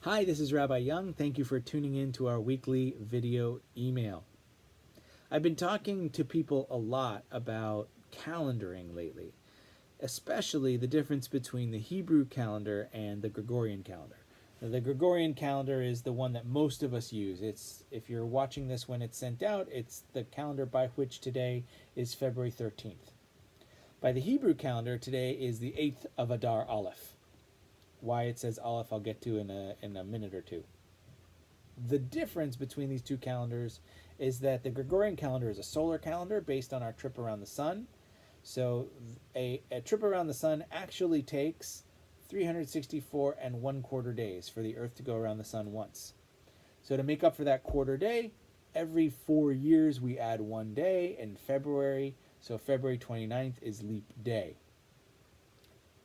Hi, this is Rabbi Young. Thank you for tuning in to our weekly video email. I've been talking to people a lot about calendaring lately, especially the difference between the Hebrew calendar and the Gregorian calendar. Now, the Gregorian calendar is the one that most of us use. It's, if you're watching this when it's sent out, it's the calendar by which today is February 13th. By the Hebrew calendar, today is the 8th of Adar Aleph. Why it says Aleph I'll get to in a minute or two. The difference between these two calendars is that the Gregorian calendar is a solar calendar based on our trip around the sun. So a trip around the sun actually takes 364 and 1/4 days for the Earth to go around the sun once. So to make up for that quarter day, every 4 years we add 1 day in February. So February 29th is leap day.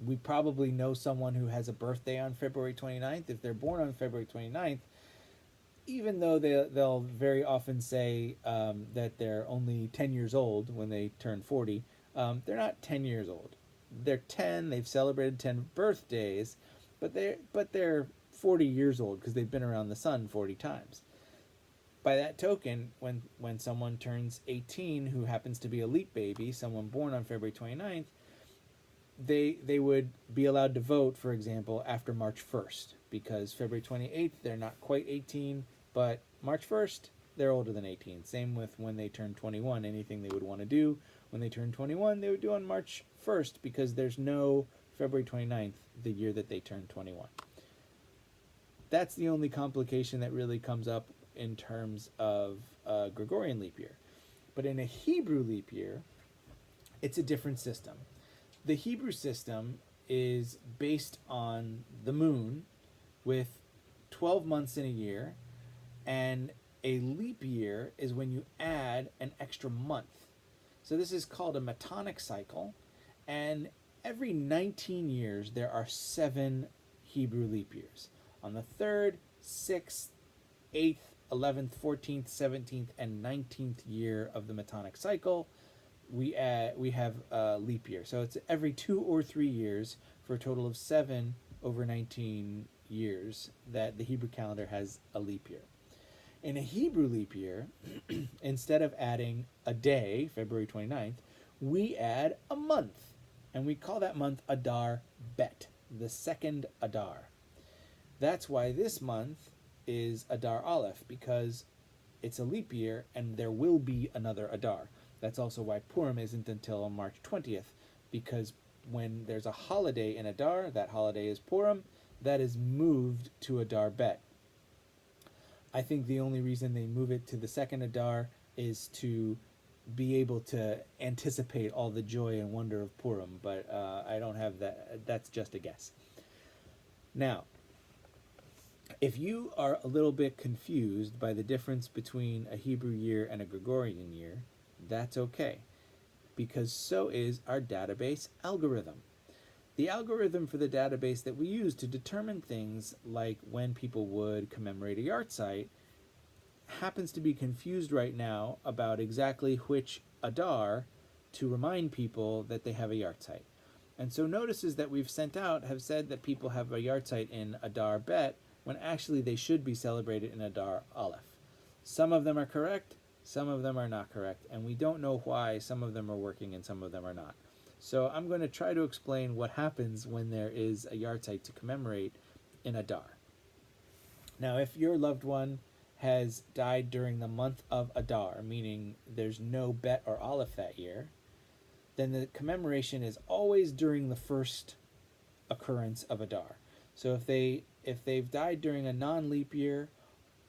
We probably know someone who has a birthday on February 29th. If they're born on February 29th, even though they'll very often say that they're only 10 years old when they turn 40, they're not 10 years old. They're 10, they've celebrated 10 birthdays, but they're 40 years old because they've been around the sun 40 times. By that token, when someone turns 18 who happens to be a leap baby, someone born on February 29th, they would be allowed to vote, for example, after March 1st, because February 28th, they're not quite 18, but March 1st, they're older than 18. Same with when they turn 21. Anything they would want to do when they turn 21, they would do on March 1st, because there's no February 29th, the year that they turn 21. That's the only complication that really comes up in terms of Gregorian leap year. But in a Hebrew leap year, it's a different system. The Hebrew system is based on the moon with 12 months in a year, and a leap year is when you add an extra month. So this is called a Metonic cycle, and every 19 years there are 7 Hebrew leap years. On the 3rd, 6th, 8th, 11th, 14th, 17th, and 19th year of the Metonic cycle, we have a leap year. So it's every 2 or 3 years for a total of 7 over 19 years that the Hebrew calendar has a leap year. In a Hebrew leap year, instead of adding a day, February 29th, we add a month. And we call that month Adar Bet, the second Adar. That's why this month is Adar Aleph, because it's a leap year and there will be another Adar. That's also why Purim isn't until March 20th, because when there's a holiday in Adar, that holiday is Purim, that is moved to Adar Bet. I think the only reason they move it to the second Adar is to be able to anticipate all the joy and wonder of Purim, but I don't have that. That's just a guess. Now, if you are a little bit confused by the difference between a Hebrew year and a Gregorian year, that's okay, because so is our database algorithm. The algorithm for the database that we use to determine things like when people would commemorate a yahrzeit happens to be confused right now about exactly which Adar to remind people that they have a yahrzeit. And so notices that we've sent out have said that people have a yahrzeit in Adar Bet, when actually they should be celebrated in Adar Aleph. Some of them are correct, some of them are not correct, and we don't know why some of them are working and some of them are not. So I'm going to try to explain what happens when there is a yahrzeit to commemorate in Adar. Now, if your loved one has died during the month of Adar, meaning there's no Bet or Aleph that year, then the commemoration is always during the first occurrence of Adar. So if they've died during a non-leap year,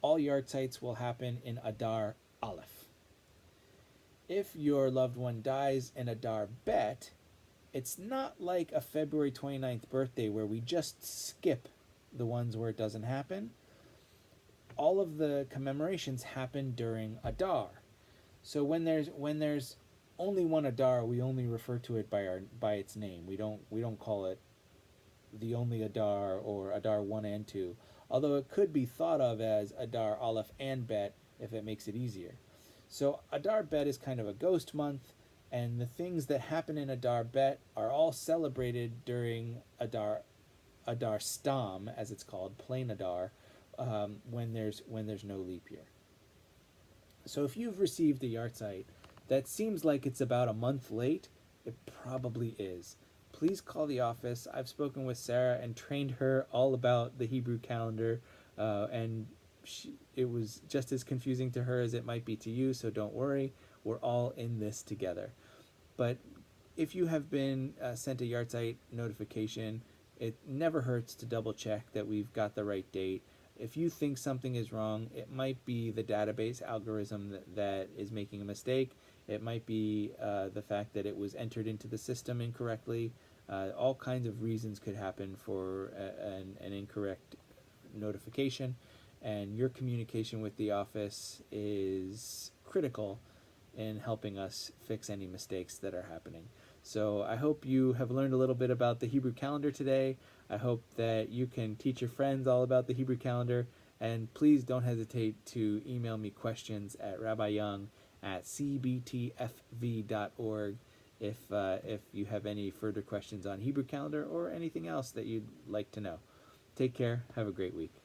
all yahrzeits will happen in Adar Aleph. If your loved one dies in Adar Bet, it's not like a February 29th birthday where we just skip the ones where it doesn't happen. All of the commemorations happen during Adar. So when there's only one Adar, we only refer to it by its name. We don't call it the only Adar or Adar 1 and 2, although it could be thought of as Adar Aleph and Bet if it makes it easier. So Adar Bet is kind of a ghost month, and the things that happen in Adar Bet are all celebrated during Adar Adar Stam, as it's called, plain Adar, when there's no leap year. So if you've received a yahrzeit that seems like it's about a month late, it probably is. Please call the office. I've spoken with Sarah and trained her all about the Hebrew calendar, and it was just as confusing to her as it might be to you, so don't worry. We're all in this together. But if you have been sent a yahrzeit notification, it never hurts to double check that we've got the right date. If you think something is wrong, it might be the database algorithm that is making a mistake. It might be the fact that it was entered into the system incorrectly. All kinds of reasons could happen for an incorrect notification, and your communication with the office is critical in helping us fix any mistakes that are happening. So I hope you have learned a little bit about the Hebrew calendar today. I hope that you can teach your friends all about the Hebrew calendar. And please don't hesitate to email me questions at rabbiyoung@cbtfv.org if you have any further questions on Hebrew calendar or anything else that you'd like to know. Take care. Have a great week.